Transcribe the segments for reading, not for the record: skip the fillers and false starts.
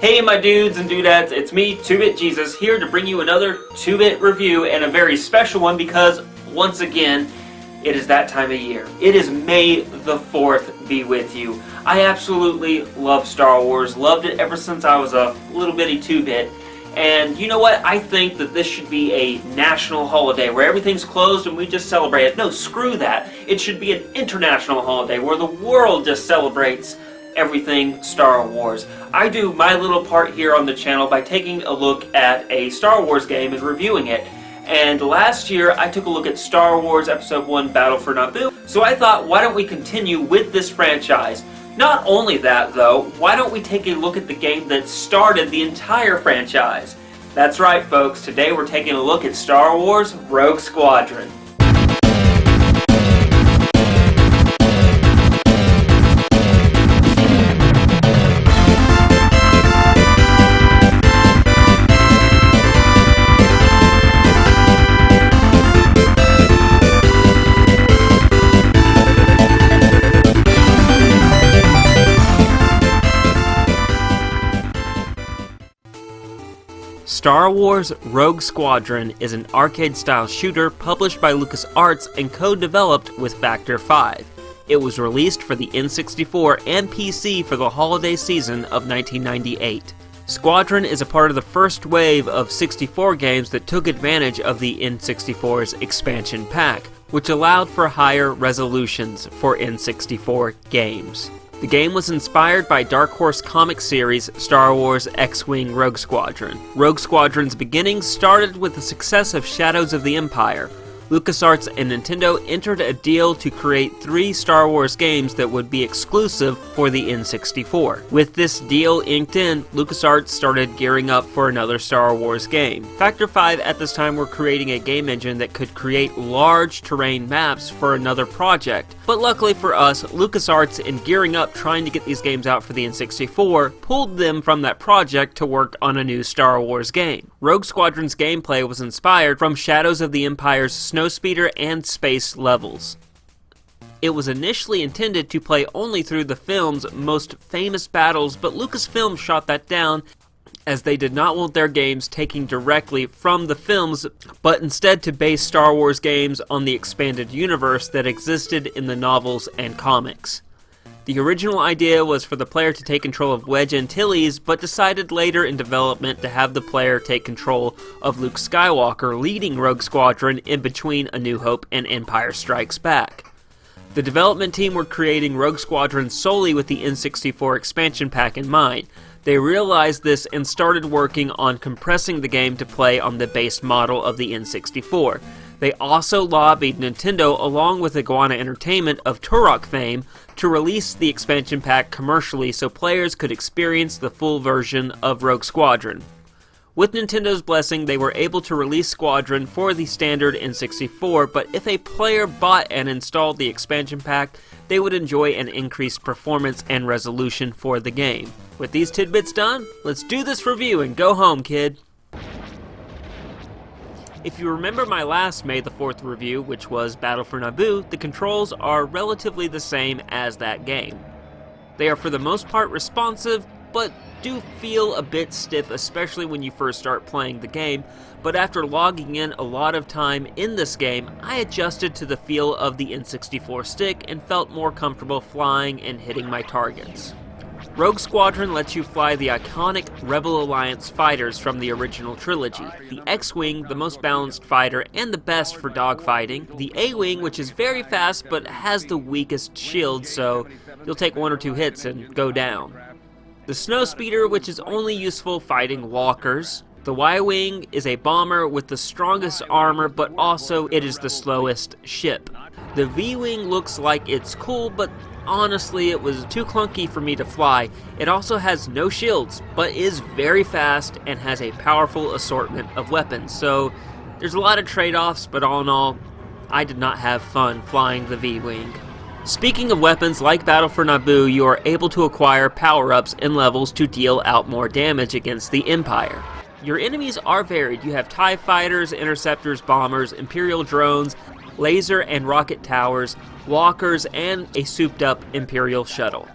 Hey my dudes and dudettes, it's me, 2-Bit Jesus, here to bring you another 2-Bit review, and a very special one because, once again, it is that time of year. It is May the 4th be with you. I absolutely love Star Wars, loved it ever since I was a little bitty 2-Bit, and you know what, I think that this should be a national holiday where everything's closed and we just celebrate it. No, screw that. It should be an international holiday where the world just celebrates everything Star Wars. I do my little part here on the channel by taking a look at a Star Wars game and reviewing it. And last year I took a look at Star Wars Episode 1 Battle for Naboo. So I thought, why don't we continue with this franchise? Not only that though, why don't we take a look at the game that started the entire franchise? That's right folks, today we're taking a look at Star Wars Rogue Squadron. Star Wars Rogue Squadron is an arcade-style shooter published by Lucasarts and co-developed with Factor 5. It was released for the N64 and PC for the holiday season of 1998. Squadron is a part of the first wave of 64 games that took advantage of the N64's expansion pack, which allowed for higher resolutions for N64 games. The game was inspired by Dark Horse comic series Star Wars X-Wing Rogue Squadron. Rogue Squadron's beginnings started with the success of Shadows of the Empire. Lucasarts and Nintendo entered a deal to create 3 Star Wars games that would be exclusive for the N64. With this deal inked in, LucasArts started gearing up for another Star Wars game. Factor 5 at this time were creating a game engine that could create large terrain maps for another project. But luckily for us, LucasArts, in gearing up trying to get these games out for the N64, pulled them from that project to work on a new Star Wars game. Rogue Squadron's gameplay was inspired from Shadows of the Empire's Snowspeeder and space levels. It was initially intended to play only through the film's most famous battles, but Lucasfilm shot that down as they did not want their games taking directly from the films, but instead to base Star Wars games on the expanded universe that existed in the novels and comics. The original idea was for the player to take control of Wedge Antilles, but decided later in development to have the player take control of Luke Skywalker leading Rogue Squadron in between A New Hope and Empire Strikes Back. The development team were creating Rogue Squadron solely with the N64 expansion pack in mind. They realized this and started working on compressing the game to play on the base model of the N64. They also lobbied Nintendo along with Iguana Entertainment of Turok fame to release the expansion pack commercially so players could experience the full version of Rogue Squadron. With Nintendo's blessing, they were able to release Squadron for the standard N64, but if a player bought and installed the expansion pack, they would enjoy an increased performance and resolution for the game. With these tidbits done, let's do this review and go home, kid! If you remember my last May the 4th review, which was Battle for Naboo, the controls are relatively the same as that game. They are for the most part responsive, but do feel a bit stiff, especially when you first start playing the game, but after logging in a lot of time in this game, I adjusted to the feel of the N64 stick and felt more comfortable flying and hitting my targets. Rogue Squadron lets you fly the iconic Rebel Alliance fighters from the original trilogy. The X-Wing, the most balanced fighter and the best for dogfighting. The A-Wing, which is very fast but has the weakest shield, so you'll take 1 or 2 hits and go down. The Snowspeeder, which is only useful fighting walkers. The Y-Wing is a bomber with the strongest armor, but also it is the slowest ship. The V-Wing looks like it's cool, but honestly it was too clunky for me to fly. It also has no shields, but is very fast and has a powerful assortment of weapons, so there's a lot of trade-offs, but all in all, I did not have fun flying the V-Wing. Speaking of weapons, like Battle for Naboo, you are able to acquire power-ups in levels to deal out more damage against the Empire. Your enemies are varied. You have TIE fighters, interceptors, bombers, Imperial drones, laser and rocket towers, walkers, and a souped-up Imperial shuttle.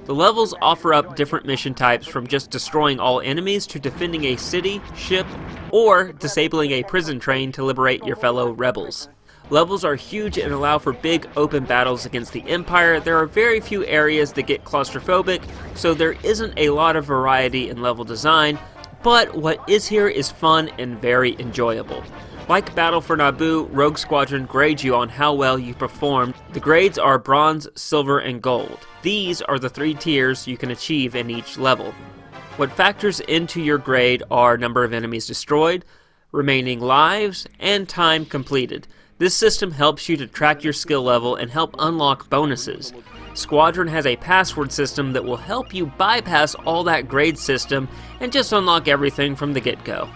The levels offer up different mission types, from just destroying all enemies to defending a city, ship, or disabling a prison train to liberate your fellow rebels. Levels are huge and allow for big open battles against the Empire. There are very few areas that get claustrophobic, so there isn't a lot of variety in level design, but what is here is fun and very enjoyable. Like Battle for Naboo, Rogue Squadron grades you on how well you performed. The grades are bronze, silver, and gold. These are the 3 tiers you can achieve in each level. What factors into your grade are number of enemies destroyed, remaining lives, and time completed. This system helps you to track your skill level and help unlock bonuses. Squadron has a password system that will help you bypass all that grade system and just unlock everything from the get-go.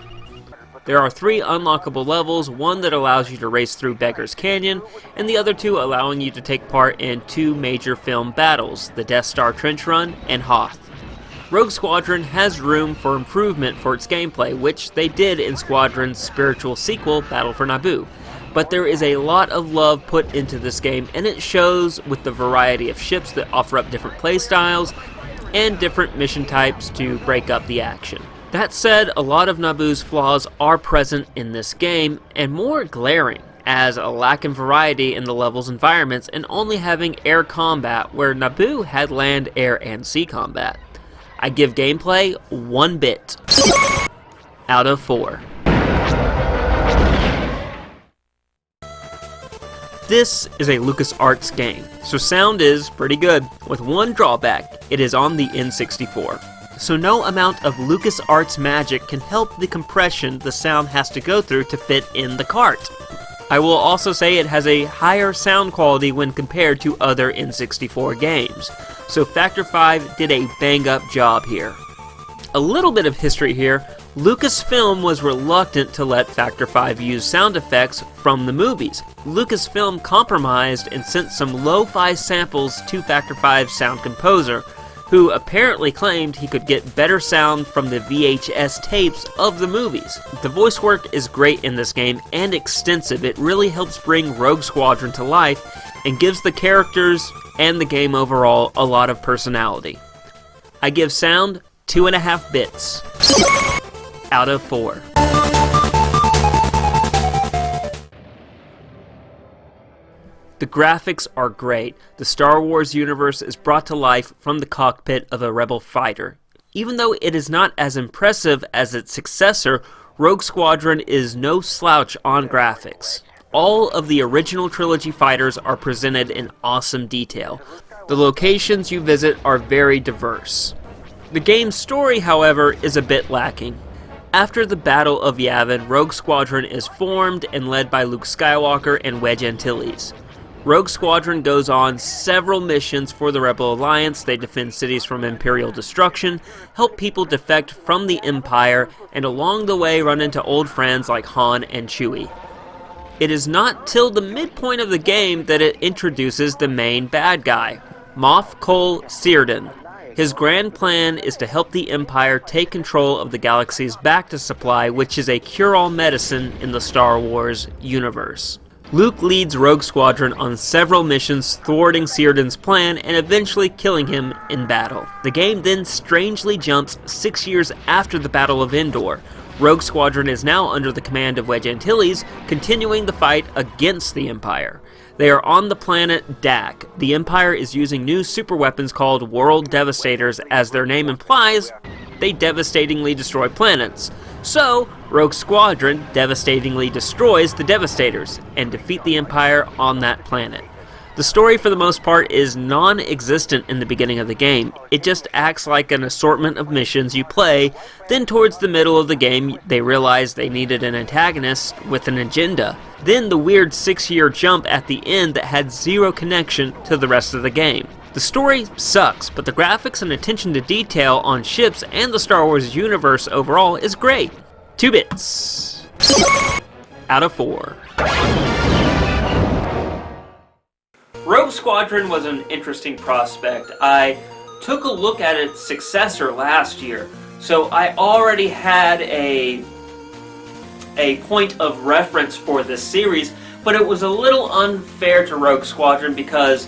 There are 3 unlockable levels, one that allows you to race through Beggar's Canyon, and the other 2 allowing you to take part in 2 major film battles, the Death Star Trench Run and Hoth. Rogue Squadron has room for improvement for its gameplay, which they did in Squadron's spiritual sequel, Battle for Naboo. But there is a lot of love put into this game, and it shows with the variety of ships that offer up different playstyles and different mission types to break up the action. That said, a lot of Naboo's flaws are present in this game, and more glaring, as a lack in variety in the level's environments and only having air combat where Naboo had land, air, and sea combat. I give gameplay 1 bit out of 4. This is a Lucasarts game, so sound is pretty good, with one drawback: it is on the N64. So no amount of Lucasarts magic can help the compression the sound has to go through to fit in the cart. I will also say it has a higher sound quality when compared to other N64 games, so Factor 5 did a bang-up job here. A little bit of history here: Lucasfilm was reluctant to let Factor 5 use sound effects from the movies. Lucasfilm compromised and sent some lo-fi samples to Factor 5's sound composer, who apparently claimed he could get better sound from the VHS tapes of the movies. The voice work is great in this game and extensive. It really helps bring Rogue Squadron to life and gives the characters and the game overall a lot of personality. I give sound 2.5 bits out of 4. The graphics are great. The Star Wars universe is brought to life from the cockpit of a rebel fighter. Even though it is not as impressive as its successor, Rogue Squadron is no slouch on graphics. All of the original trilogy fighters are presented in awesome detail. The locations you visit are very diverse. The game's story, however, is a bit lacking. After the Battle of Yavin, Rogue Squadron is formed and led by Luke Skywalker and Wedge Antilles. Rogue Squadron goes on several missions for the Rebel Alliance. They defend cities from Imperial destruction, help people defect from the Empire, and along the way run into old friends like Han and Chewie. It is not till the midpoint of the game that it introduces the main bad guy, Moff Kol Seardan. His grand plan is to help the Empire take control of the galaxy's Bacta supply, which is a cure-all medicine in the Star Wars universe. Luke leads Rogue Squadron on several missions, thwarting Seardan's plan and eventually killing him in battle. The game then strangely jumps 6 years after the Battle of Endor. Rogue Squadron is now under the command of Wedge Antilles, continuing the fight against the Empire. They are on the planet Dak. The Empire is using new superweapons called World Devastators. As their name implies, they devastatingly destroy planets. So, Rogue Squadron devastatingly destroys the Devastators and defeat the Empire on that planet. The story for the most part is non-existent in the beginning of the game. It just acts like an assortment of missions you play, then towards the middle of the game they realized they needed an antagonist with an agenda. Then the weird 6-year jump at the end that had zero connection to the rest of the game. The story sucks, but the graphics and attention to detail on ships and the Star Wars universe overall is great. 2 bits out of 4. Rogue Squadron was an interesting prospect. I took a look at its successor last year, so I already had a point of reference for this series, but it was a little unfair to Rogue Squadron because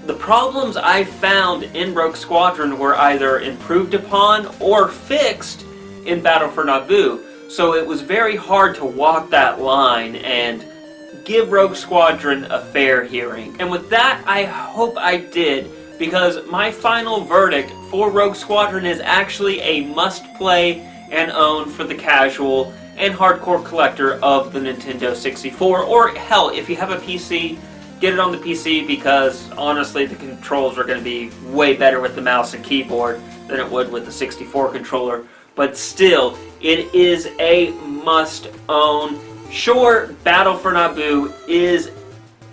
the problems I found in Rogue Squadron were either improved upon or fixed in Battle for Naboo. So it was very hard to walk that line and give Rogue Squadron a fair hearing. And with that, I hope I did, because my final verdict for Rogue Squadron is actually a must-play and own for the casual and hardcore collector of the Nintendo 64, or hell, if you have a PC, get it on the PC, because honestly the controls are going to be way better with the mouse and keyboard than it would with the 64 controller. But still, it is a must-own. Sure, Battle for Naboo is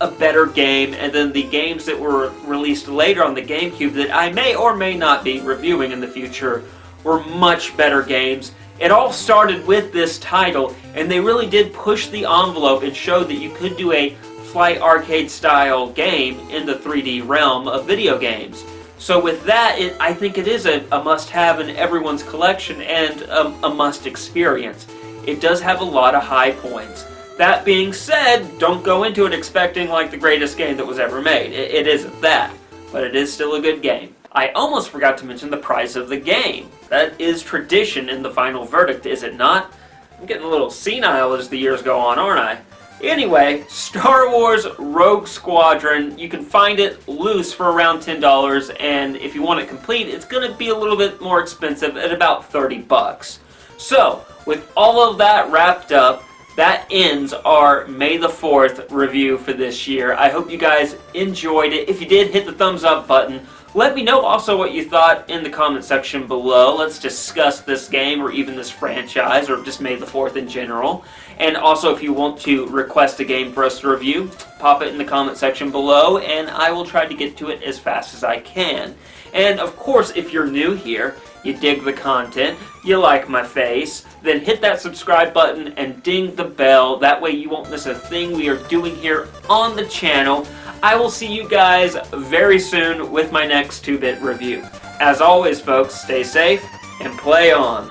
a better game, and then the games that were released later on the GameCube that I may or may not be reviewing in the future were much better games. It all started with this title, and they really did push the envelope and showed that you could do a flight arcade style game in the 3D realm of video games. So with that, I think it is a must-have in everyone's collection and a must experience. It does have a lot of high points. That being said, don't go into it expecting like the greatest game that was ever made. It isn't that, but it is still a good game. I almost forgot to mention the price of the game. That is tradition in the final verdict, is it not? I'm getting a little senile as the years go on, aren't I? Anyway, Star Wars Rogue Squadron, you can find it loose for around $10, and if you want it complete, it's going to be a little bit more expensive at about 30 bucks. So, with all of that wrapped up, that ends our May the 4th review for this year. I hope you guys enjoyed it. If you did, hit the thumbs up button. Let me know also what you thought in the comment section below. Let's discuss this game or even this franchise or just May the 4th in general. And also, if you want to request a game for us to review, pop it in the comment section below and I will try to get to it as fast as I can. And of course, if you're new here, you dig the content, you like my face, then hit that subscribe button and ding the bell. That way you won't miss a thing we are doing here on the channel. I will see you guys very soon with my next 2-bit review. As always, folks, stay safe and play on.